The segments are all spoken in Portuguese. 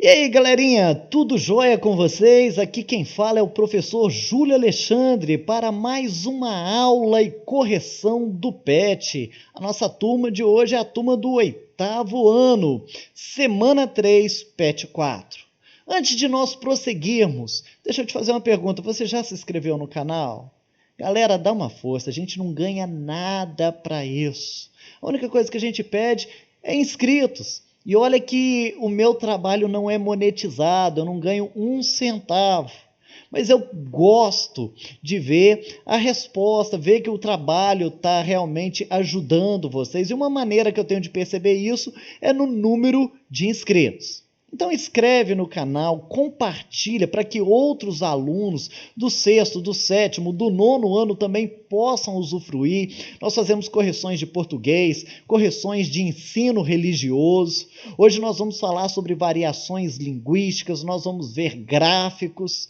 E aí, galerinha, tudo jóia com vocês? Aqui quem fala é o professor Júlio Alexandre para mais uma aula e correção do PET. A nossa turma de hoje é a turma do 8º ano, semana 3, PET 4. Antes de nós prosseguirmos, deixa eu te fazer uma pergunta, você já se inscreveu no canal? Galera, dá uma força, a gente não ganha nada para isso. A única coisa que a gente pede é inscritos. E olha que o meu trabalho não é monetizado, eu não ganho um centavo. Mas eu gosto de ver a resposta, ver que o trabalho está realmente ajudando vocês. E uma maneira que eu tenho de perceber isso é no número de inscritos. Então inscreve no canal, compartilha para que outros alunos do 6º, do 7º, do 9º ano também possam usufruir. Nós fazemos correções de português, correções de ensino religioso. Hoje nós vamos falar sobre variações linguísticas, nós vamos ver gráficos,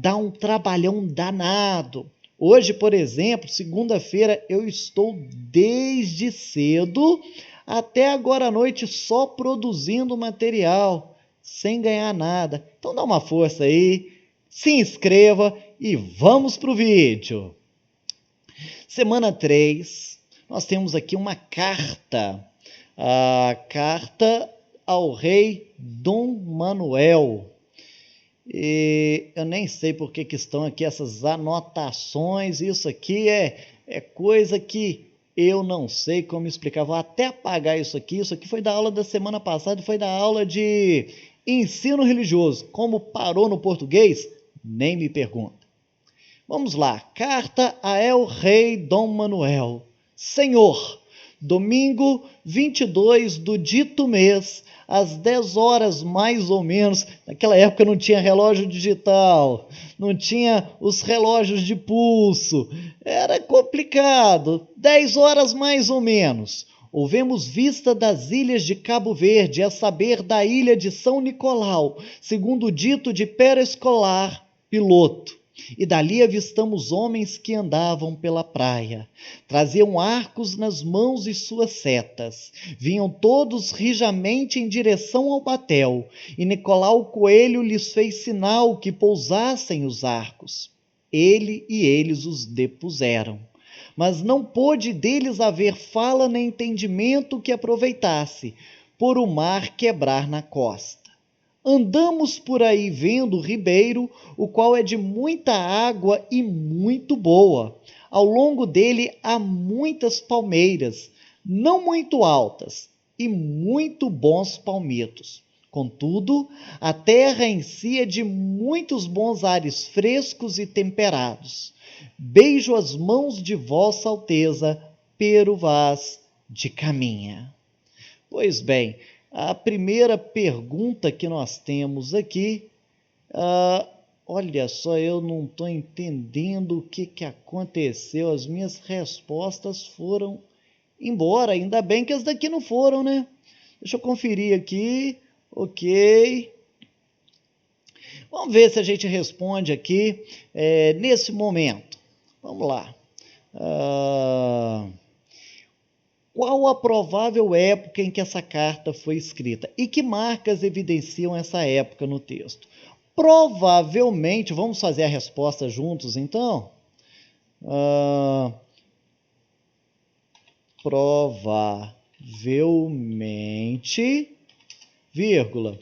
dá um trabalhão danado. Hoje, por exemplo, segunda-feira, eu estou desde cedo até agora à noite só produzindo material, sem ganhar nada. Então dá uma força aí, se inscreva e vamos para o vídeo. Semana 3, nós temos aqui uma carta. A carta ao rei Dom Manuel. E eu nem sei por que estão aqui essas anotações. Isso aqui é coisa que eu não sei como explicar. Vou até apagar isso aqui. Isso aqui foi da aula da semana passada, foi da aula de ensino religioso. Como parou no português, nem me pergunta. Vamos lá. Carta a El Rei Dom Manuel. Senhor, domingo 22 do dito mês, às 10 horas mais ou menos, naquela época não tinha relógio digital, não tinha os relógios de pulso, era complicado, 10 horas mais ou menos. Houvemos vista das ilhas de Cabo Verde, a saber da ilha de São Nicolau, segundo o dito de Perescolar, piloto. E dali avistamos homens que andavam pela praia. Traziam arcos nas mãos e suas setas. Vinham todos rijamente em direção ao batel. E Nicolau Coelho lhes fez sinal que pousassem os arcos. Ele e eles os depuseram. Mas não pôde deles haver fala nem entendimento que aproveitasse, por o mar quebrar na costa. Andamos por aí vendo o ribeiro, o qual é de muita água e muito boa. Ao longo dele há muitas palmeiras, não muito altas, e muito bons palmitos. Contudo, a terra em si é de muitos bons ares frescos e temperados. Beijo as mãos de Vossa Alteza, pero vaz de caminha. Pois bem, a primeira pergunta que nós temos aqui, olha só, eu não estou entendendo o que aconteceu, as minhas respostas foram embora, ainda bem que as daqui não foram, né? Deixa eu conferir aqui, ok. Vamos ver se a gente responde aqui nesse momento. Vamos lá. Qual a provável época em que essa carta foi escrita? E que marcas evidenciam essa época no texto? Provavelmente, vamos fazer a resposta juntos então? Provavelmente, vírgula,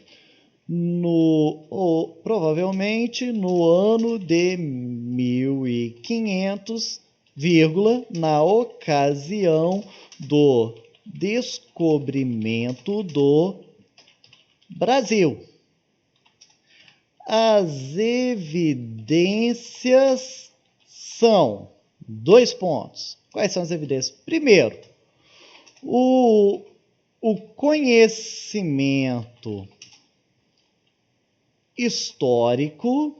provavelmente no ano de 1500, vírgula, na ocasião do descobrimento do Brasil. As evidências são, 2 pontos. Quais são as evidências? Primeiro, o conhecimento histórico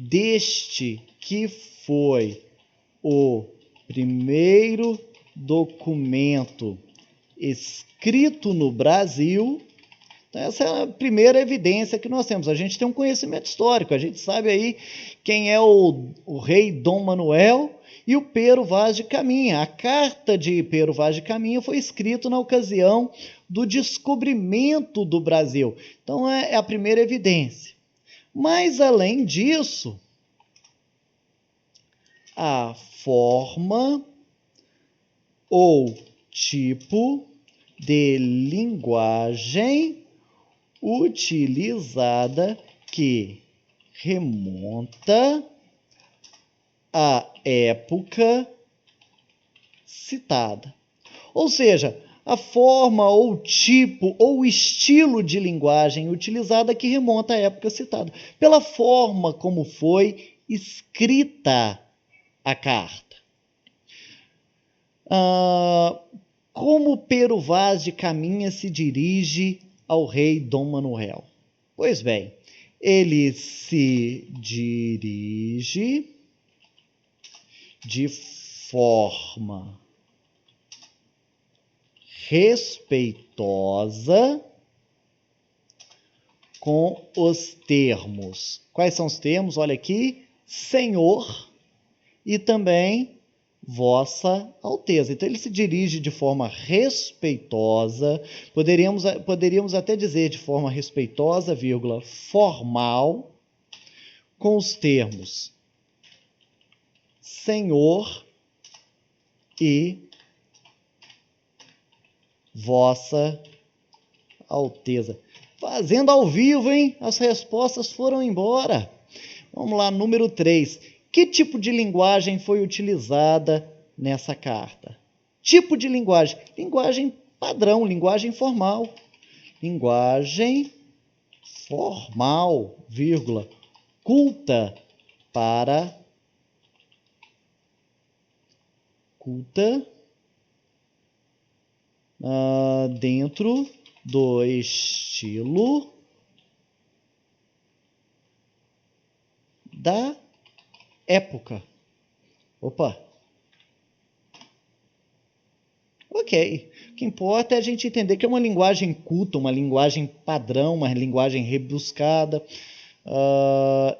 deste que foi o primeiro documento escrito no Brasil. Então, essa é a primeira evidência que nós temos. A gente tem um conhecimento histórico, a gente sabe aí quem é o rei Dom Manuel e o Pero Vaz de Caminha. A carta de Pero Vaz de Caminha foi escrita na ocasião do descobrimento do Brasil. Então é a primeira evidência. Mas além disso, a forma ou tipo de linguagem utilizada que remonta à época citada. Ou seja, a forma ou tipo ou estilo de linguagem utilizada que remonta à época citada, pela forma como foi escrita a carta. Como Pero Vaz de Caminha se dirige ao rei Dom Manuel? Pois bem, ele se dirige de forma respeitosa com os termos. Quais são os termos? Olha aqui, Senhor e também Vossa Alteza. Então ele se dirige de forma respeitosa, poderíamos até dizer de forma respeitosa, vírgula, formal, com os termos Senhor e Vossa Alteza. Fazendo ao vivo, hein? As respostas foram embora. Vamos lá, número 3. Que tipo de linguagem foi utilizada nessa carta? Tipo de linguagem. Linguagem padrão, linguagem formal. Linguagem formal, vírgula, culta dentro do estilo da época. Opa! Ok. O que importa é a gente entender que é uma linguagem culta, uma linguagem padrão, uma linguagem rebuscada.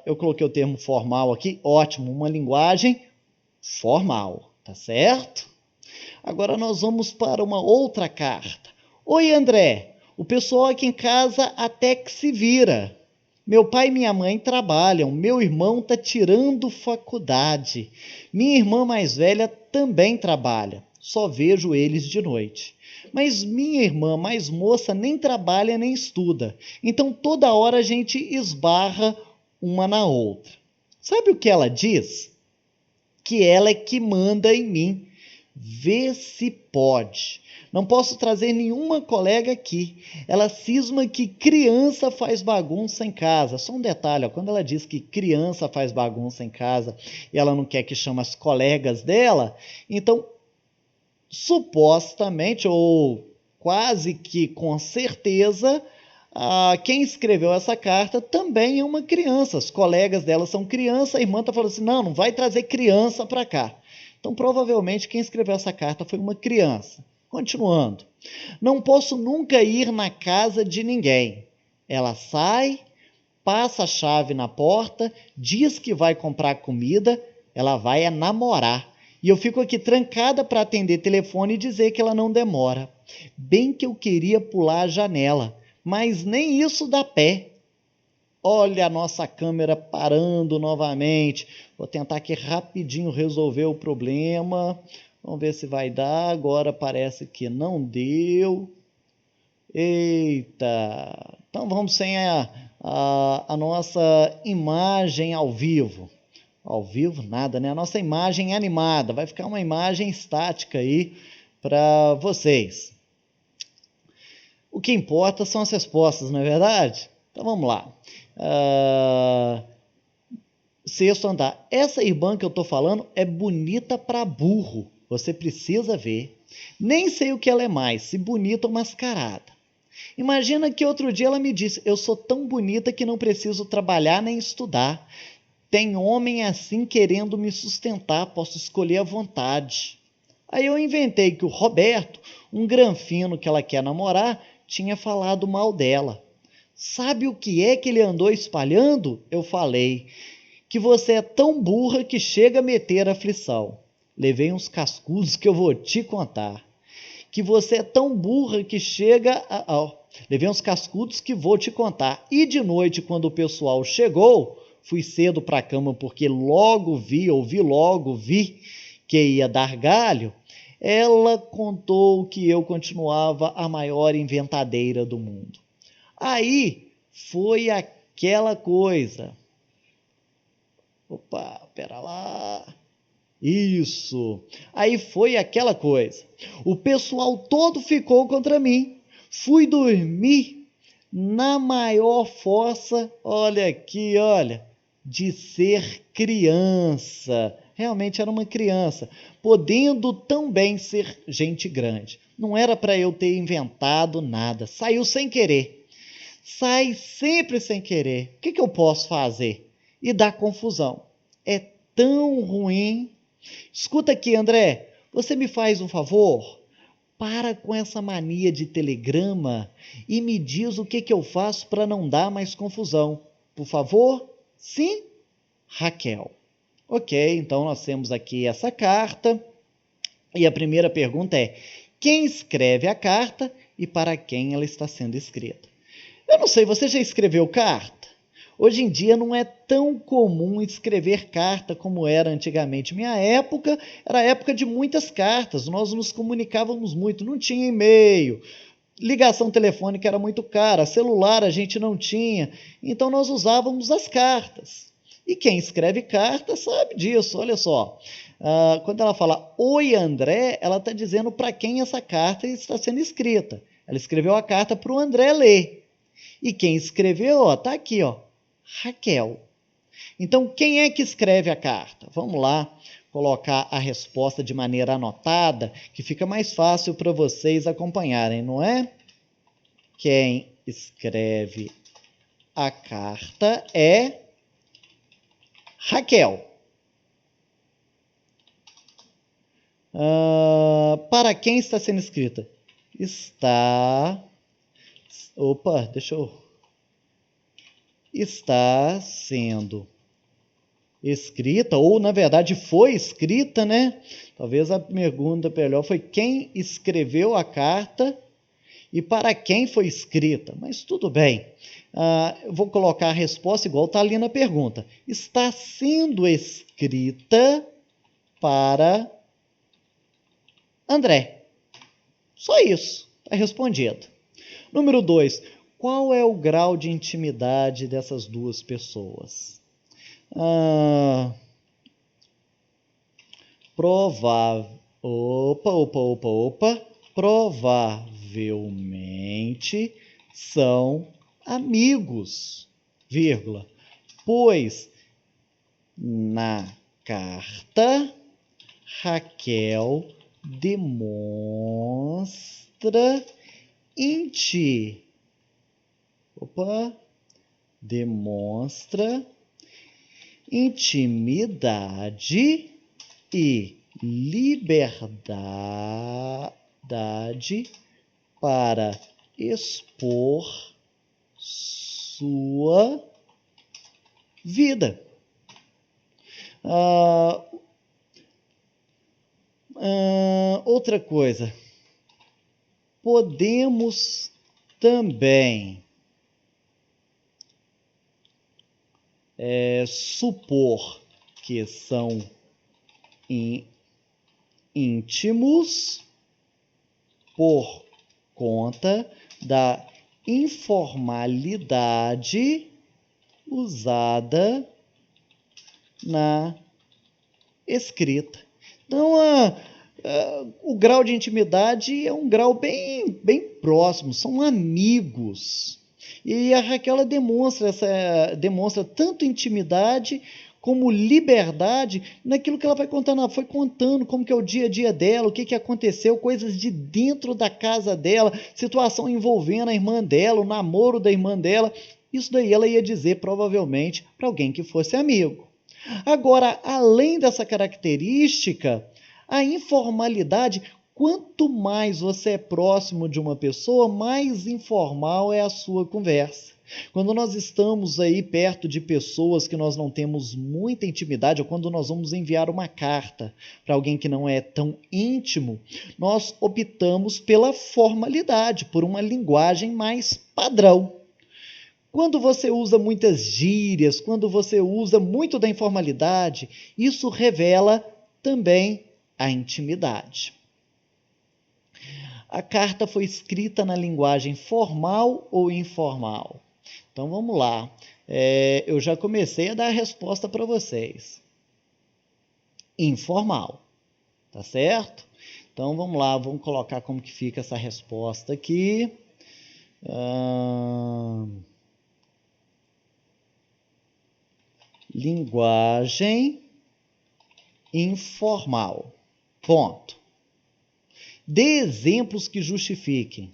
Eu coloquei o termo formal aqui. Ótimo, uma linguagem formal, tá certo? Agora nós vamos para uma outra carta. Oi, André. O pessoal aqui em casa até que se vira. Meu pai e minha mãe trabalham. Meu irmão está tirando faculdade. Minha irmã mais velha também trabalha. Só vejo eles de noite. Mas minha irmã mais moça nem trabalha nem estuda. Então toda hora a gente esbarra uma na outra. Sabe o que ela diz? Que ela é que manda em mim. Vê se pode. Não posso trazer nenhuma colega aqui. Ela cisma que criança faz bagunça em casa. Só um detalhe, ó, quando ela diz que criança faz bagunça em casa e ela não quer que chame as colegas dela, então, supostamente, ou quase que com certeza, quem escreveu essa carta também é uma criança. As colegas dela são crianças, a irmã está falando assim, não vai trazer criança para cá. Então, provavelmente, quem escreveu essa carta foi uma criança. Continuando. Não posso nunca ir na casa de ninguém. Ela sai, passa a chave na porta, diz que vai comprar comida, ela vai namorar. E eu fico aqui trancada para atender telefone e dizer que ela não demora. Bem que eu queria pular a janela, mas nem isso dá pé. Olha a nossa câmera parando novamente. Vou tentar aqui rapidinho resolver o problema. Vamos ver se vai dar. Agora parece que não deu. Eita! Então vamos sem a nossa imagem ao vivo. Ao vivo nada, né? A nossa imagem animada. Vai ficar uma imagem estática aí para vocês. O que importa são as respostas, não é verdade? Então vamos lá. Sexto andar. Essa irmã que eu estou falando é bonita para burro. Você precisa ver. Nem sei o que ela é mais, se bonita ou mascarada. Imagina que outro dia ela me disse, eu sou tão bonita que não preciso trabalhar nem estudar. Tem homem assim querendo me sustentar, posso escolher à vontade. Aí eu inventei que o Roberto, um granfino que ela quer namorar, tinha falado mal dela. Sabe o que é que ele andou espalhando? Eu falei que você é tão burra que chega a meter aflição. levei uns cascudos que eu vou te contar. Que você é tão burra que chega levei uns cascudos que vou te contar. E de noite, quando o pessoal chegou, fui cedo para a cama porque logo vi que ia dar galho. Ela contou que eu continuava a maior inventadeira do mundo. Aí foi aquela coisa. Opa, pera lá. Isso. Aí foi aquela coisa. O pessoal todo ficou contra mim. Fui dormir na maior força, olha aqui, olha, de ser criança. Realmente era uma criança, podendo também ser gente grande. Não era para eu ter inventado nada. Saiu sem querer. Sai sempre sem querer. O que eu posso fazer? E dá confusão. É tão ruim. Escuta aqui, André, você me faz um favor? Para com essa mania de telegrama e me diz o que eu faço para não dar mais confusão. Por favor? Sim? Raquel. Ok, então nós temos aqui essa carta. E a primeira pergunta é: quem escreve a carta e para quem ela está sendo escrita? Eu não sei, você já escreveu carta? Hoje em dia não é tão comum escrever carta como era antigamente. Minha época era a época de muitas cartas, nós nos comunicávamos muito, não tinha e-mail, ligação telefônica era muito cara, celular a gente não tinha, então nós usávamos as cartas. E quem escreve carta sabe disso, olha só. Quando ela fala Oi André, ela está dizendo para quem essa carta está sendo escrita. Ela escreveu a carta para o André ler. E quem escreveu, está aqui, ó, Raquel. Então, quem é que escreve a carta? Vamos lá colocar a resposta de maneira anotada, que fica mais fácil para vocês acompanharem, não é? Quem escreve a carta é Raquel. Para quem está sendo escrita? Está sendo escrita, ou na verdade foi escrita, né? Talvez a pergunta melhor foi quem escreveu a carta e para quem foi escrita. Mas tudo bem. Eu vou colocar a resposta igual está ali na pergunta. Está sendo escrita para André. Só isso. Está respondido. Número 2. Qual é o grau de intimidade dessas duas pessoas? Provavelmente são amigos, vírgula, pois na carta Raquel demonstra intimidade e liberdade para expor sua vida. Outra coisa, podemos também supor que são íntimos por conta da informalidade usada na escrita. Então, o grau de intimidade é um grau bem, bem próximo, são amigos. E a Raquel ela demonstra tanto intimidade como liberdade naquilo que ela vai contando. Ela foi contando como que é o dia a dia dela, o que aconteceu, coisas de dentro da casa dela, situação envolvendo a irmã dela, o namoro da irmã dela. Isso daí ela ia dizer provavelmente para alguém que fosse amigo. Agora, além dessa característica, a informalidade, quanto mais você é próximo de uma pessoa, mais informal é a sua conversa. Quando nós estamos aí perto de pessoas que nós não temos muita intimidade, ou quando nós vamos enviar uma carta para alguém que não é tão íntimo, nós optamos pela formalidade, por uma linguagem mais padrão. Quando você usa muitas gírias, quando você usa muito da informalidade, isso revela também a intimidade. A carta foi escrita na linguagem formal ou informal? Então vamos lá. Eu já comecei a dar a resposta para vocês. Informal, tá certo? Então vamos lá, vamos colocar como que fica essa resposta aqui. Linguagem informal. Ponto. Dê exemplos que justifiquem.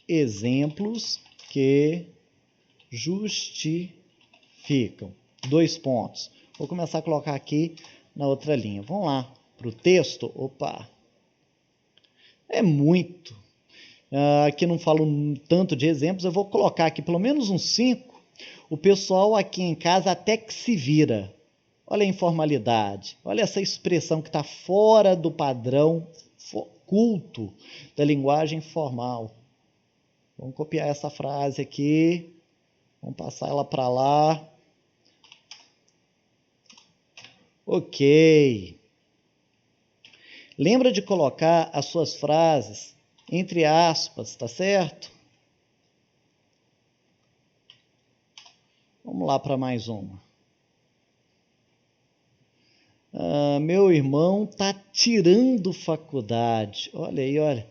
Exemplos que justificam. 2 pontos. Vou começar a colocar aqui na outra linha. Vamos lá para o texto. Opa! É muito. Aqui não falo tanto de exemplos, eu vou colocar aqui pelo menos uns 5. O pessoal aqui em casa até que se vira. Olha a informalidade, olha essa expressão que está fora do padrão culto da linguagem formal. Vamos copiar essa frase aqui, vamos passar ela para lá. Ok. Lembra de colocar as suas frases entre aspas, tá certo? Vamos lá para mais uma. Meu irmão está tirando faculdade. Olha aí, olha.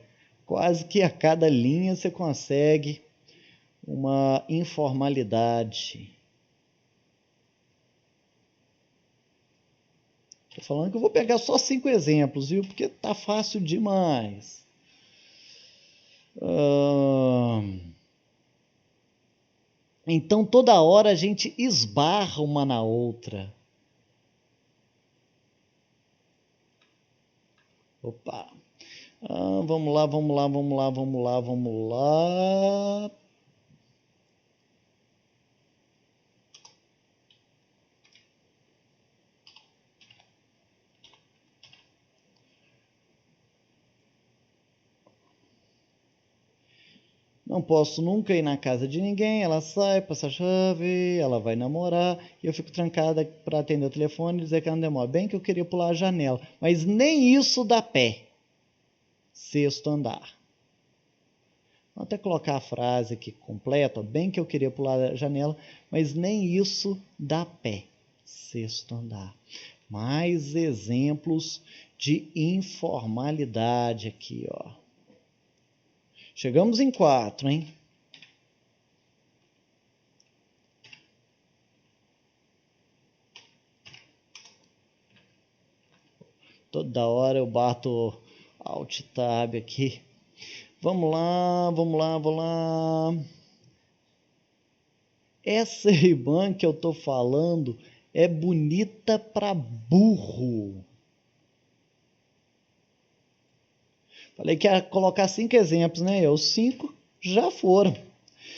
Quase que a cada linha você consegue uma informalidade. Estou falando que eu vou pegar só 5 exemplos, viu? Porque tá fácil demais. Então, toda hora a gente esbarra uma na outra. Opa! Vamos lá. Não posso nunca ir na casa de ninguém, ela sai, passa a chave, ela vai namorar, e eu fico trancada para atender o telefone e dizer que ela não demora. Bem que eu queria pular a janela, mas nem isso dá pé. 6º andar. Vou até colocar a frase aqui completa, bem que eu queria pular a janela, mas nem isso dá pé. 6º andar. Mais exemplos de informalidade aqui, ó. Chegamos em 4, hein? Toda hora eu bato Alt Tab aqui. Vamos lá. Essa irmã que eu tô falando é bonita pra burro. Falei que ia colocar 5 exemplos, né? Os 5 já foram.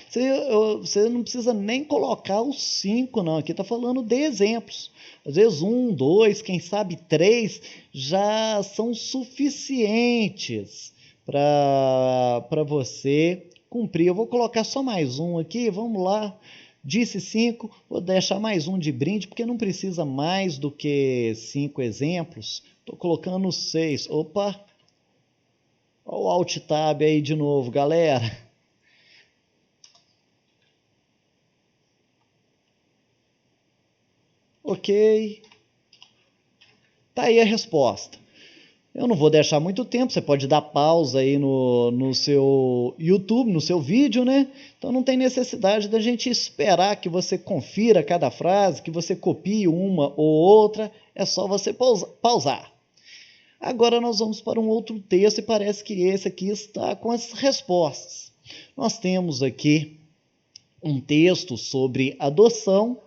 Você não precisa nem colocar os 5, não. Aqui está falando de exemplos. Às vezes 1, 2, quem sabe 3 já são suficientes para você cumprir. Eu vou colocar só mais um aqui, vamos lá. Disse 5, vou deixar mais um de brinde, porque não precisa mais do que 5 exemplos. Estou colocando 6. Opa! Olha o Alt Tab aí de novo, galera. Ok. Tá aí a resposta. Eu não vou deixar muito tempo, você pode dar pausa aí no seu YouTube, no seu vídeo, né? Então não tem necessidade da gente esperar que você confira cada frase, que você copie uma ou outra, é só você pausar. Agora nós vamos para um outro texto e parece que esse aqui está com as respostas. Nós temos aqui um texto sobre adoção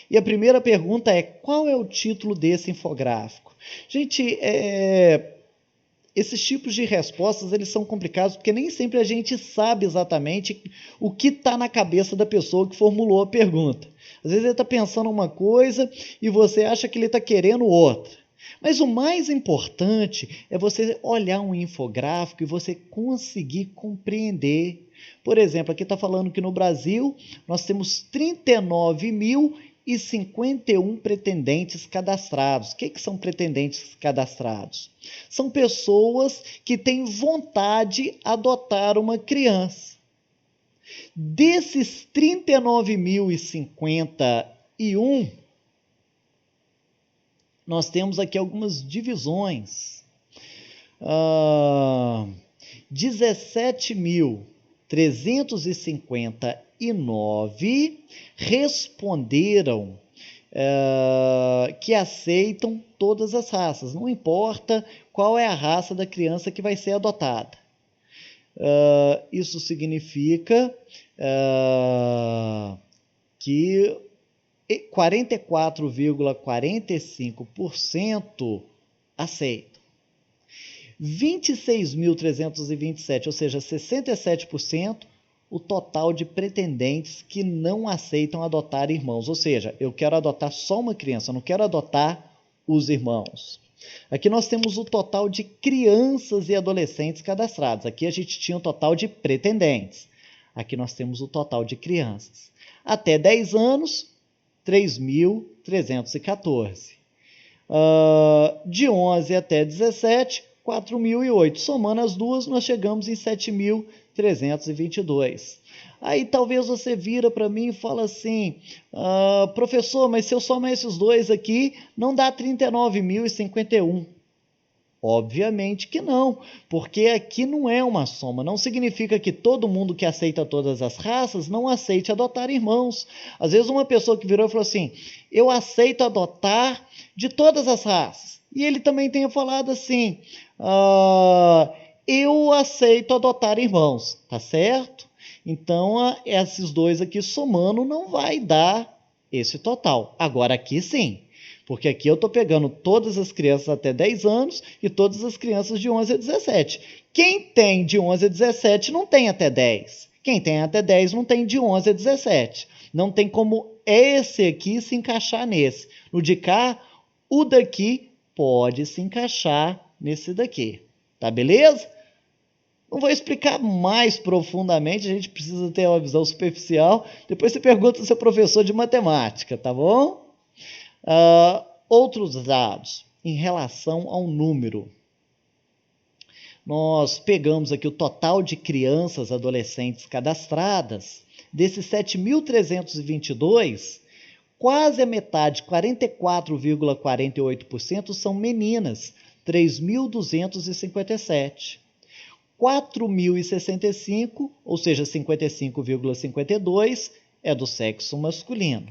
e a primeira pergunta é: qual é o título desse infográfico? Gente, esses tipos de respostas, eles são complicados porque nem sempre a gente sabe exatamente o que está na cabeça da pessoa que formulou a pergunta. Às vezes ele está pensando uma coisa e você acha que ele está querendo outra. Mas o mais importante é você olhar um infográfico e você conseguir compreender. Por exemplo, aqui está falando que no Brasil nós temos 39.051 pretendentes cadastrados. O que são pretendentes cadastrados? São pessoas que têm vontade de adotar uma criança. Desses 39.051, nós temos aqui algumas divisões. 17.359 responderam que aceitam todas as raças, não importa qual é a raça da criança que vai ser adotada. Isso significa que 44,45% aceitam. 26.327, ou seja, 67%, o total de pretendentes que não aceitam adotar irmãos. Ou seja, eu quero adotar só uma criança, eu não quero adotar os irmãos. Aqui nós temos o total de crianças e adolescentes cadastrados. Aqui a gente tinha o total de pretendentes. Aqui nós temos o total de crianças. Até 10 anos, 3.314. De 11 até 17, 4.008. Somando as duas, nós chegamos em 7.322. Aí talvez você vira para mim e fala assim, professor, mas se eu somar esses dois aqui, não dá 39.051. Obviamente que não, porque aqui não é uma soma, não significa que todo mundo que aceita todas as raças não aceite adotar irmãos. Às vezes uma pessoa que virou e falou assim, eu aceito adotar de todas as raças. E ele também tenha falado assim, eu aceito adotar irmãos, tá certo? Então, esses dois aqui somando não vai dar esse total. Agora aqui sim. Porque aqui eu estou pegando todas as crianças até 10 anos e todas as crianças de 11 a 17. Quem tem de 11 a 17 não tem até 10. Quem tem até 10 não tem de 11 a 17. Não tem como esse aqui se encaixar nesse. No de cá, o daqui pode se encaixar nesse daqui. Tá beleza? Não vou explicar mais profundamente, a gente precisa ter uma visão superficial. Depois você pergunta ao seu professor de matemática, tá bom? Outros dados em relação ao número. Nós pegamos aqui o total de crianças e adolescentes cadastradas. Desses 7.322, quase a metade, 44,48%, são meninas, 3.257. 4.065, ou seja, 55,52%, é do sexo masculino.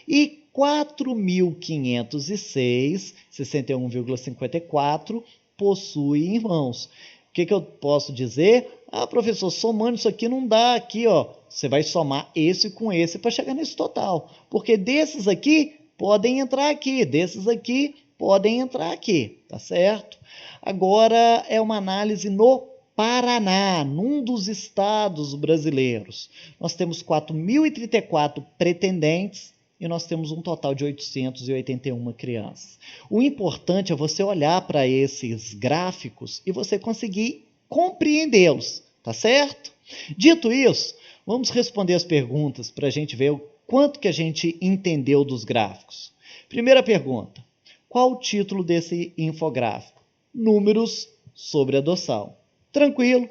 E 4.506, 61,54%, possuem irmãos. O que eu posso dizer? Professor, somando isso aqui não dá aqui, ó. Você vai somar esse com esse para chegar nesse total. Porque desses aqui podem entrar aqui, desses aqui podem entrar aqui, tá certo? Agora é uma análise no Paraná, num dos estados brasileiros. Nós temos 4.034 pretendentes e nós temos um total de 881 crianças. O importante é você olhar para esses gráficos e você conseguir compreendê-los, tá certo? Dito isso, vamos responder as perguntas para a gente ver o quanto que a gente entendeu dos gráficos. Primeira pergunta, qual o título desse infográfico? Números sobre adoção. Tranquilo.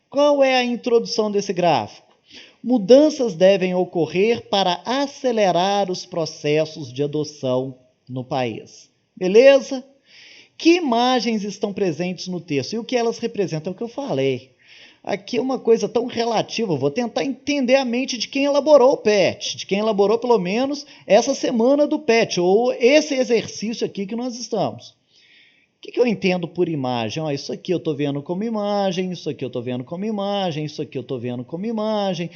Qual é a introdução desse gráfico? Mudanças devem ocorrer para acelerar os processos de adoção no país. Beleza? Que imagens estão presentes no texto? E o que elas representam? É o que eu falei. Aqui é uma coisa tão relativa, eu vou tentar entender a mente de quem elaborou o PET, de quem elaborou pelo menos essa semana do PET, ou esse exercício aqui que nós estamos. O que eu entendo por imagem? Isso aqui eu estou vendo como imagem, isso aqui eu estou vendo como imagem, isso aqui eu estou vendo como imagem,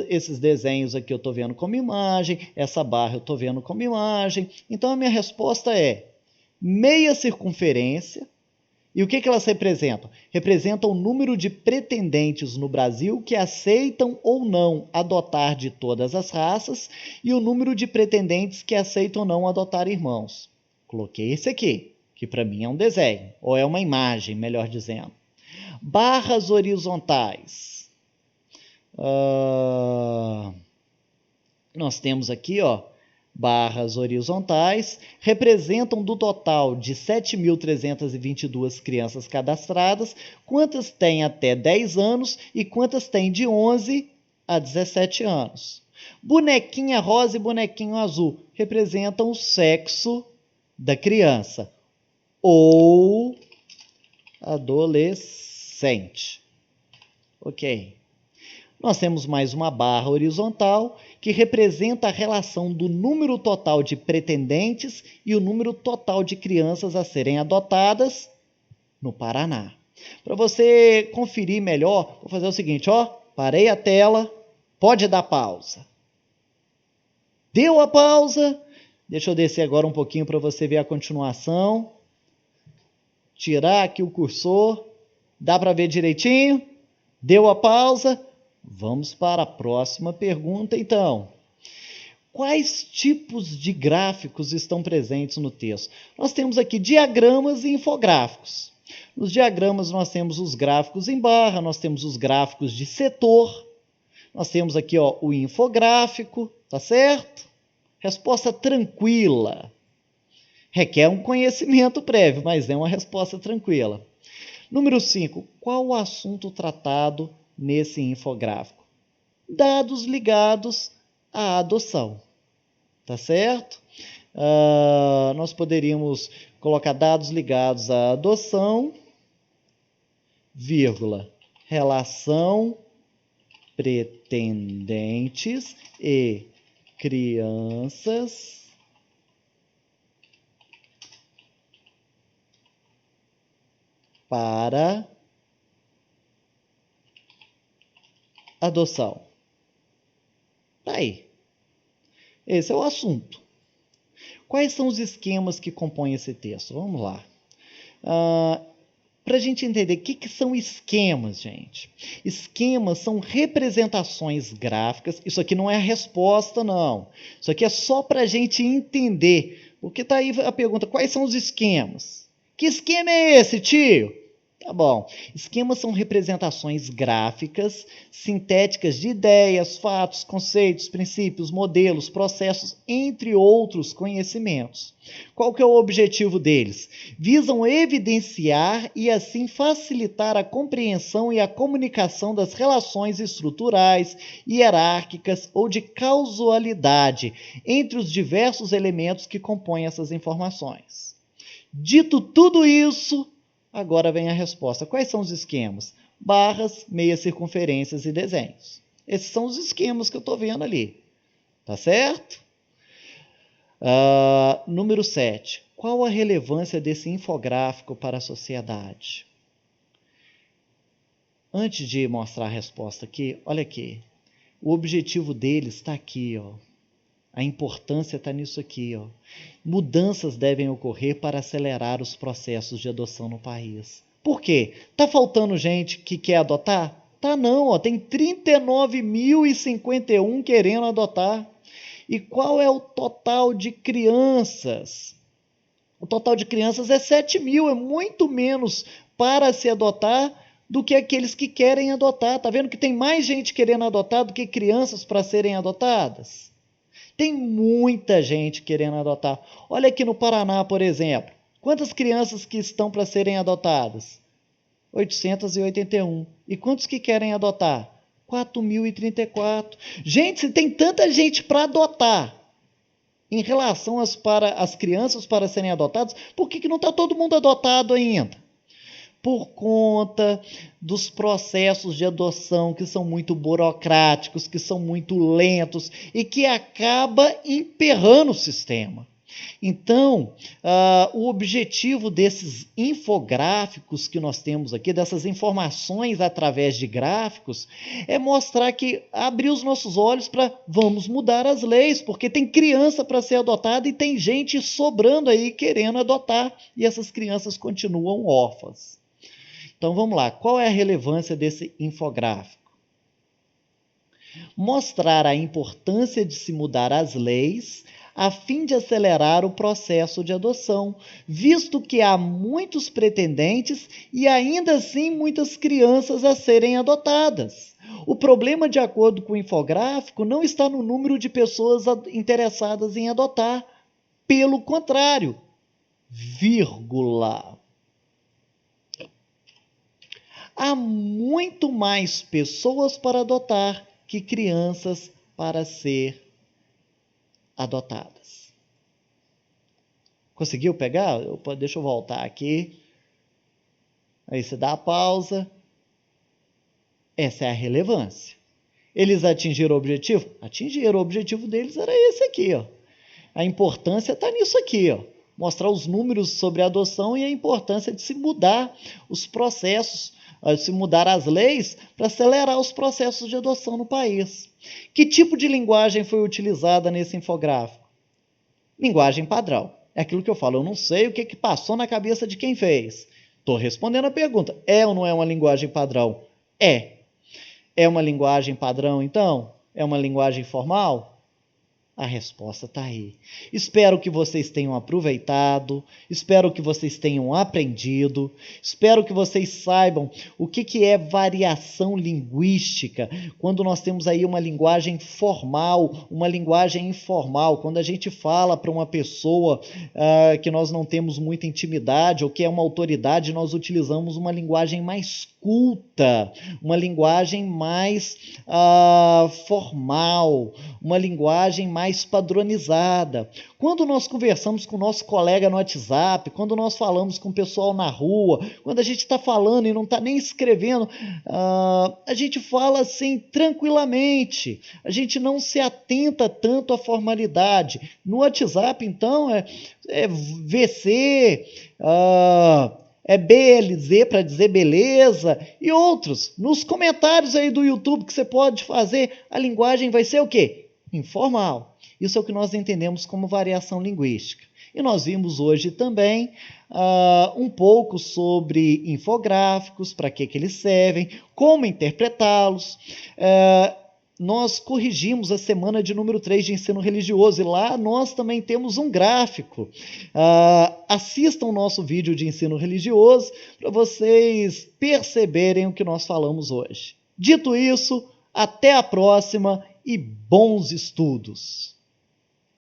esses desenhos aqui eu estou vendo como imagem, essa barra eu estou vendo como imagem. Então a minha resposta é meia circunferência E o que elas representam? Representam o número de pretendentes no Brasil que aceitam ou não adotar de todas as raças e o número de pretendentes que aceitam ou não adotar irmãos. Coloquei esse aqui, que para mim é um desenho, ou é uma imagem, melhor dizendo. Barras horizontais. Nós temos aqui, barras horizontais, representam do total de 7.322 crianças cadastradas, quantas têm até 10 anos e quantas têm de 11 a 17 anos. Bonequinha rosa e bonequinho azul representam o sexo da criança ou adolescente. Ok. Nós temos mais uma barra horizontal que representa a relação do número total de pretendentes e o número total de crianças a serem adotadas no Paraná. Para você conferir melhor, vou fazer o seguinte, parei a tela, pode dar pausa. Deu a pausa, deixa eu descer agora um pouquinho para você ver a continuação. Tirar aqui o cursor, dá para ver direitinho? Deu a pausa? Vamos para a próxima pergunta, então. Quais tipos de gráficos estão presentes no texto? Nós temos aqui diagramas e infográficos. Nos diagramas nós temos os gráficos em barra, nós temos os gráficos de setor, nós temos aqui o infográfico, tá certo? Resposta tranquila. Requer um conhecimento prévio, mas é uma resposta tranquila. Número 5. Qual o assunto tratado nesse infográfico? Dados ligados à adoção. Tá certo? Nós poderíamos colocar dados ligados à adoção, vírgula, relação pretendentes e crianças para adoção. Tá aí. Esse é o assunto. Quais são os esquemas que compõem esse texto? Vamos lá. Para a gente entender o que são esquemas, gente. Esquemas são representações gráficas. Isso aqui não é a resposta, não. Isso aqui é só para a gente entender. Porque está aí a pergunta, quais são os esquemas? Que esquema é esse, tio? Tá bom. Esquemas são representações gráficas, sintéticas de ideias, fatos, conceitos, princípios, modelos, processos, entre outros conhecimentos. Qual que é o objetivo deles? Visam evidenciar e assim facilitar a compreensão e a comunicação das relações estruturais, hierárquicas ou de causalidade entre os diversos elementos que compõem essas informações. Dito tudo isso, agora vem a resposta. Quais são os esquemas? Barras, meias circunferências e desenhos. Esses são os esquemas que eu estou vendo ali. Tá certo? Número 7. Qual a relevância desse infográfico para a sociedade? Antes de mostrar a resposta aqui, olha aqui. O objetivo deles está aqui, A importância está nisso aqui, Mudanças devem ocorrer para acelerar os processos de adoção no país. Por quê? Está faltando gente que quer adotar? Tá não, tem 39.051 querendo adotar. E qual é o total de crianças? O total de crianças é 7.000, é muito menos para se adotar do que aqueles que querem adotar. Está vendo que tem mais gente querendo adotar do que crianças para serem adotadas? Tem muita gente querendo adotar. Olha aqui no Paraná, por exemplo. Quantas crianças que estão para serem adotadas? 881. E quantos que querem adotar? 4.034. Gente, se tem tanta gente para adotar em relação às crianças para serem adotadas, por que não está todo mundo adotado ainda? Por conta dos processos de adoção que são muito burocráticos, que são muito lentos e que acaba emperrando o sistema. Então, o objetivo desses infográficos que nós temos aqui, dessas informações através de gráficos, é mostrar que abrir os nossos olhos para vamos mudar as leis, porque tem criança para ser adotada e tem gente sobrando aí querendo adotar e essas crianças continuam órfãs. Então vamos lá, qual é a relevância desse infográfico? Mostrar a importância de se mudar as leis a fim de acelerar o processo de adoção, visto que há muitos pretendentes e ainda assim muitas crianças a serem adotadas. O problema, de acordo com o infográfico, não está no número de pessoas interessadas em adotar. Pelo contrário, vírgula. Há muito mais pessoas para adotar que crianças para ser adotadas. Conseguiu pegar? Deixa eu voltar aqui. Aí você dá a pausa. Essa é a relevância. Eles atingiram o objetivo? Atingiram. O objetivo deles era esse aqui, ó. A importância está nisso aqui, ó. Mostrar os números sobre a adoção e a importância de se mudar os processos, se mudar as leis para acelerar os processos de adoção no país. Que tipo de linguagem foi utilizada nesse infográfico? Linguagem padrão. É aquilo que eu falo, eu não sei o que passou na cabeça de quem fez. Estou respondendo a pergunta. É ou não é uma linguagem padrão? É. É uma linguagem padrão, então? É uma linguagem formal? A resposta está aí. Espero que vocês tenham aproveitado, espero que vocês tenham aprendido, espero que vocês saibam o que é variação linguística, quando nós temos aí uma linguagem formal, uma linguagem informal, quando a gente fala para uma pessoa que nós não temos muita intimidade ou que é uma autoridade, nós utilizamos uma linguagem mais culta, uma linguagem mais formal, uma linguagem mais padronizada. Quando nós conversamos com o nosso colega no WhatsApp, quando nós falamos com o pessoal na rua, quando a gente está falando e não está nem escrevendo, a gente fala assim tranquilamente, a gente não se atenta tanto à formalidade. No WhatsApp, então, é VC, é BLZ para dizer beleza, e outros. Nos comentários aí do YouTube que você pode fazer, a linguagem vai ser o quê? Informal. Isso é o que nós entendemos como variação linguística. E nós vimos hoje também um pouco sobre infográficos, para que eles servem, como interpretá-los. Nós corrigimos a semana de número 3 de ensino religioso e lá nós também temos um gráfico. Assistam o nosso vídeo de ensino religioso para vocês perceberem o que nós falamos hoje. Dito isso, até a próxima e bons estudos!